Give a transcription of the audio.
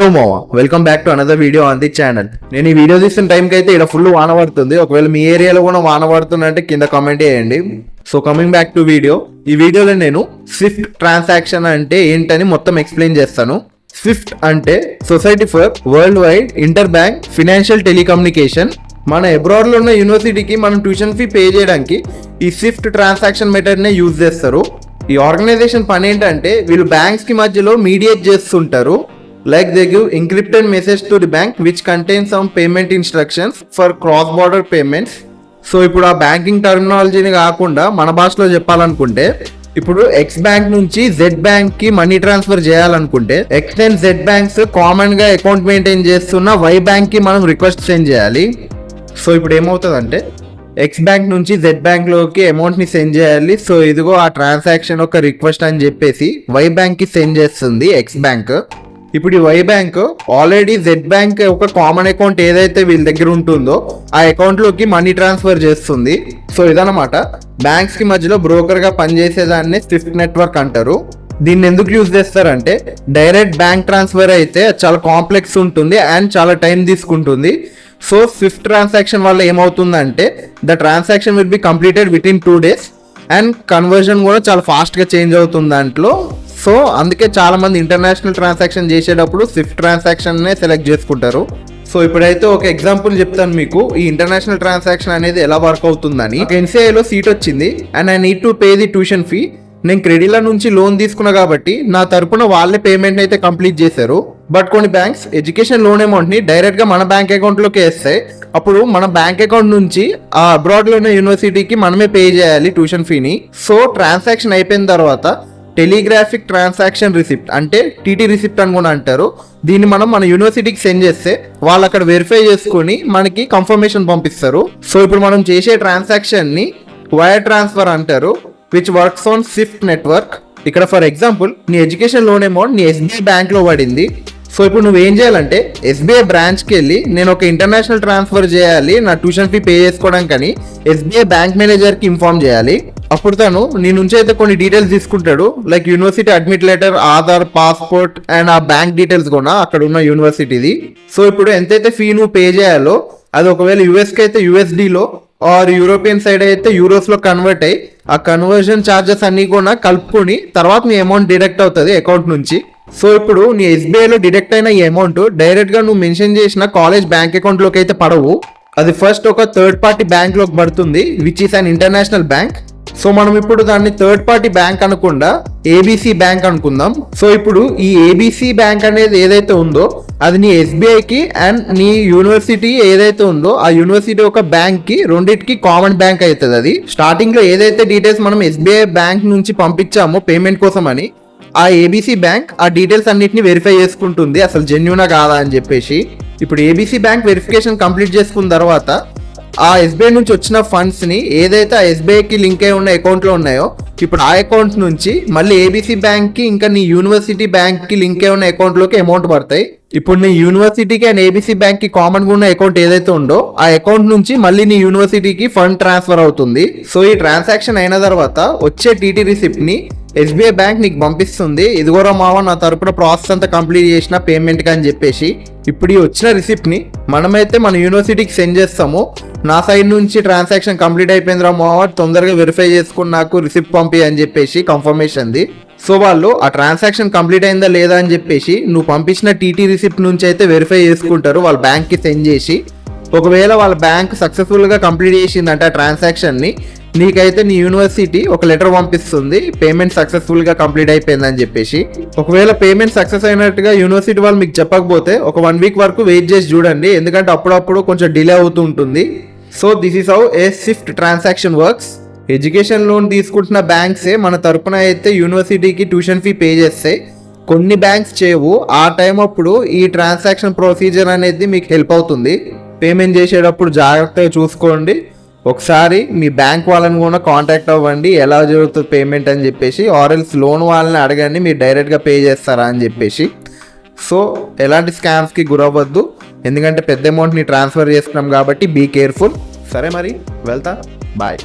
Hello మావా, welcome back to another video on the channel. నేను ఈ వీడియో తీసిన టైంకి అయితే ఇక్కడ ఫుల్ వాన పడుతుంది. ఒకవేళ మీ ఏరియాలో కూడా వాన పడుతుందంటే కింద కామెంట్ చేయండి. So coming back to video, ఈ వీడియోలో నేను స్విఫ్ట్ ట్రాన్సాక్షన్ అంటే ఏంటని మొత్తం ఎక్స్ప్లెయిన్ చేస్తాను. స్విఫ్ట్ అంటే society for world wide inter bank financial telecommunication. మన అబ్రాడ్ లో ఉన్న యూనివర్సిటీకి మనం ట్యూషన్ ఫీ పే చేయడానికి ఈ స్విఫ్ట్ ట్రాన్సాక్షన్ మెథడ్ నే యూజ్ చేస్తారు. ఈ ఆర్గనైజేషన్ పని ఏంటంటే వీళ్ళు బ్యాంక్స్ కి మధ్యలో మీడియేట్ చేస్తుంటారు. Like they give encrypted message to the bank which contains some payment instructions for cross border payments. So ఇప్పుడు ఆ బ్యాంకింగ్ టర్మినాలజీని కాకుండా మన భాషలో చెప్పాలనుకుంటే, ఇప్పుడు ఎక్స్ బ్యాంక్ నుంచి జెడ్ బ్యాంక్ కి మనీ ట్రాన్స్ఫర్ చేయాలనుకుంటే X and Z banks common గా అకౌంట్ మెయింటైన్ చేస్తున్న వై బ్యాంక్ కి మనం రిక్వెస్ట్ సెండ్ చేయాలి. సో ఇప్పుడు ఏమవుతుందంటే ఎక్స్ బ్యాంక్ నుంచి జెడ్ బ్యాంక్ లోకి అమౌంట్ ని సెండ్ చేయాలి. సో ఇదిగో ఆ ట్రాన్సాక్షన్ ఒక రిక్వెస్ట్ అని చెప్పేసి వై బ్యాంక్ కి సెండ్ చేస్తుంది ఎక్స్ బ్యాంక్. ఇప్పుడు ఈ why bank already Z bank ఒక కామన్ అకౌంట్ ఏదైతే వీళ్ళ దగ్గర ఉంటుందో ఆ అకౌంట్ లోకి మనీ ట్రాన్స్ఫర్ చేస్తుంది. సో ఇదన్నమాట బ్యాంక్స్ కి మధ్యలో బ్రోకర్ గా పనిచేసేదాన్ని స్విఫ్ట్ నెట్వర్క్ అంటారు. దీన్ని ఎందుకు యూజ్ చేస్తారంటే డైరెక్ట్ బ్యాంక్ ట్రాన్స్ఫర్ అయితే చాలా కాంప్లెక్స్ ఉంటుంది అండ్ చాలా టైం తీసుకుంటుంది. సో స్విఫ్ట్ ట్రాన్సాక్షన్ వల్ల ఏమవుతుందంటే the transaction will be completed with in 2 days and conversion కూడా చాలా ఫాస్ట్ గా చేంజ్ అవుతుంది దాంట్లో. సో అందుకే చాలా మంది ఇంటర్నేషనల్ ట్రాన్సాక్షన్ చేసేటప్పుడు స్విఫ్ట్ ట్రాన్సాక్షన్ నే సెలెక్ట్ చేసుకుంటారు. సో ఇప్పుడైతే ఒక ఎగ్జాంపుల్ చెప్తాను మీకు ఈ ఇంటర్నేషనల్ ట్రాన్సాక్షన్ అనేది ఎలా వర్క్ అవుతుందని. ఎన్సీఐలో సీట్ వచ్చింది and I need to pay the tuition fee. నేను క్రెడిట్ల నుంచి లోన్ తీసుకున్నా కాబట్టి నా తరపున వాళ్ళే పేమెంట్ అయితే కంప్లీట్ చేశారు. బట్ కొన్ని బ్యాంక్స్ ఎడ్యుకేషన్ లోన్ అమౌంట్ ని డైరెక్ట్ గా మన బ్యాంక్ అకౌంట్ లోకి వేస్తాయి. అప్పుడు మన బ్యాంక్ అకౌంట్ నుంచి ఆ అబ్రాడ్ లో ఉన్న యూనివర్సిటీకి మనమే పే చేయాలి ట్యూషన్ ఫీని. సో ట్రాన్సాక్షన్ అయిపోయిన తర్వాత టెలిగ్రాఫిక్ ట్రాన్సాక్షన్ రిసిప్ట్ అంటే టీటీ రిసిప్ట్ అని కూడా అంటారు. దీన్ని మనం మన యూనివర్సిటీకి సెండ్ చేస్తే వాళ్ళు అక్కడ వెరిఫై చేసుకుని మనకి కన్ఫర్మేషన్ పంపిస్తారు. సో ఇప్పుడు మనం చేసే ట్రాన్సాక్షన్ ని వైర్ ట్రాన్స్ఫర్ అంటారు, which works on Swift network. ఇక్కడ ఫర్ ఎగ్జాంపుల్ నీ ఎడ్యుకేషన్ లోన్ అమౌంట్ నీ ఎస్బీఐ బ్యాంక్ లో పడింది. సో ఇప్పుడు నువ్వేం చేయాలంటే ఎస్బీఐ బ్రాంచ్కి వెళ్ళి నేను ఒక ఇంటర్నేషనల్ ట్రాన్స్ఫర్ చేయాలి నా ట్యూషన్ ఫీ పే చేసుకోవడానికి అని ఎస్బీఐ బ్యాంక్ మేనేజర్కి ఇన్ఫార్మ్ చేయాలి. అప్పుడు తను నీ నుంచి అయితే కొన్ని డీటెయిల్స్ తీసుకుంటాడు, like university admit letter, Aadhaar, passport and ఆ బ్యాంక్ డీటెయిల్స్ కూడా అక్కడ ఉన్న యూనివర్సిటీది. సో ఇప్పుడు ఎంతైతే ఫీ నువ్వు పే చేయాలో అది ఒకవేళ యూఎస్కి అయితే యూఎస్డీలో ఆర్ యూరోపియన్ సైడ్ అయితే యూరోస్ లో కన్వర్ట్ అయ్యి ఆ కన్వర్జన్ ఛార్జెస్ అన్ని కూడా కలుపుకొని తర్వాత నీ అమౌంట్ డిడక్ట్ అవుతుంది అకౌంట్ నుంచి. సో ఇప్పుడు నీ ఎస్బీఐలో డిడక్ట్ అయిన ఈ అమౌంట్ డైరెక్ట్ గా నువ్వు మెన్షన్ చేసిన కాలేజ్ బ్యాంక్ అకౌంట్ లోకి అయితే పడవు. అది ఫస్ట్ ఒక థర్డ్ పార్టీ బ్యాంక్ లోకి పడుతుంది which is an international bank. So మనం ఇప్పుడు దాన్ని థర్డ్ పార్టీ బ్యాంక్ అనకుండా ఏబీసీ బ్యాంక్ అనుకుందాం. సో ఇప్పుడు ఈ ఏబీసీ బ్యాంక్ అనేది ఏదైతే ఉందో అది నీ ఎస్బీఐకి అండ్ నీ యూనివర్సిటీ ఏదైతే ఉందో ఆ యూనివర్సిటీ ఒక బ్యాంక్ కి రెండింటికి కామన్ బ్యాంక్ అవుతుంది. అది స్టార్టింగ్ లో ఏదైతే డీటెయిల్స్ మనం ఎస్బీఐ బ్యాంక్ నుంచి పంపించామో పేమెంట్ కోసం అని ఆ ఏబీసీ బ్యాంక్ ఆ డీటెయిల్స్ అన్నిటిని వెరిఫై చేసుకుంటుంది అసలు జెన్యూనా కాదా అని చెప్పేసి. ఇప్పుడు ఏబీసీ బ్యాంక్ వెరిఫికేషన్ కంప్లీట్ చేసుకున్న తర్వాత ఆ ఎస్బీఐ నుంచి వచ్చిన ఫండ్స్ ని ఏదైతే ఆ ఎస్బీఐకి లింక్ అయి ఉన్న అకౌంట్ లో ఉన్నాయో ఇప్పుడు ఆ అకౌంట్ నుంచి మళ్ళీ ఏబీసీ బ్యాంక్ కి ఇంకా నీ యూనివర్సిటీ బ్యాంక్ కి లింక్ అయి ఉన్న అకౌంట్ లోకి అమౌంట్ పడతాయి. ఇప్పుడు నీ యూనివర్సిటీకి అండ్ ఏబీసీ బ్యాంక్ కి కామన్ గా ఉన్న అకౌంట్ ఏదైతే ఉందో ఆ అకౌంట్ నుంచి మళ్ళీ నీ యూనివర్సిటీకి ఫండ్ ట్రాన్స్ఫర్ అవుతుంది. సో ఈ ట్రాన్సాక్షన్ అయిన తర్వాత వచ్చే టీటీ రిసిప్ట్ ని ఎస్బీఐ బ్యాంక్ నీకు పంపిస్తుంది. ఇదిగోరా మావా నా తరపున ప్రాసెస్ అంతా కంప్లీట్ చేసిన పేమెంట్ కి అని చెప్పేసి. ఇప్పుడు ఈ వచ్చిన రిసిప్ట్ ని మనమైతే మన యూనివర్సిటీకి సెండ్ చేస్తాము. నా సైడ్ నుంచి ట్రాన్సాక్షన్ కంప్లీట్ అయిపోయిందిరా మావా తొందరగా వెరిఫై చేసుకుని నాకు రిసిప్ట్ పంపి అని చెప్పేసి కన్ఫర్మేషన్ది. సో వాళ్ళు ఆ ట్రాన్సాక్షన్ కంప్లీట్ అయిందా లేదా అని చెప్పేసి నువ్వు పంపించిన టీటీ రిసిప్ట్ నుంచి అయితే వెరిఫై చేసుకుంటారు వాళ్ళ బ్యాంక్ కి సెండ్ చేసి. ఒకవేళ వాళ్ళ బ్యాంక్ సక్సెస్ఫుల్ గా కంప్లీట్ చేసిందంటే ఆ ట్రాన్సాక్షన్ ని నీకైతే నీ యూనివర్సిటీ ఒక లెటర్ పంపిస్తుంది పేమెంట్ సక్సెస్ఫుల్ గా కంప్లీట్ అయిపోయిందని చెప్పేసి. ఒకవేళ పేమెంట్ సక్సెస్ అయినట్టుగా యూనివర్సిటీ వాళ్ళు మీకు చెప్పకపోతే ఒక 1 week వరకు వెయిట్ చేసి చూడండి, ఎందుకంటే అప్పుడప్పుడు కొంచెం డిలే అవుతూ ఉంటుంది. So this is how A Swift transaction works. Education loan తీసుకుంటున్న బ్యాంక్సే మన తరపున అయితే యూనివర్సిటీకి ట్యూషన్ ఫీ పే చేస్తాయి. కొన్ని బ్యాంక్స్ చేయవు. ఆ టైం అప్పుడు ఈ ట్రాన్సాక్షన్ ప్రొసీజర్ అనేది మీకు హెల్ప్ అవుతుంది. పేమెంట్ చేసేటప్పుడు జాగ్రత్తగా చూసుకోండి. ఒకసారి మీ బ్యాంక్ వాళ్ళని కూడా కాంటాక్ట్ అవ్వండి ఎలా జరుగుతుంది పేమెంట్ అని చెప్పేసి, ఆర్ఎల్స్ లోన్ వాళ్ళని అడగండి మీరు డైరెక్ట్గా పే చేస్తారా అని చెప్పేసి. సో ఎలాంటి స్కామ్స్కి గురవ్వద్దు, ఎందుకంటే పెద్ద అమౌంట్ని ట్రాన్స్ఫర్ చేస్తున్నాం కాబట్టి బీ కేర్ఫుల్. సరే మరి వెళ్తా, బాయ్.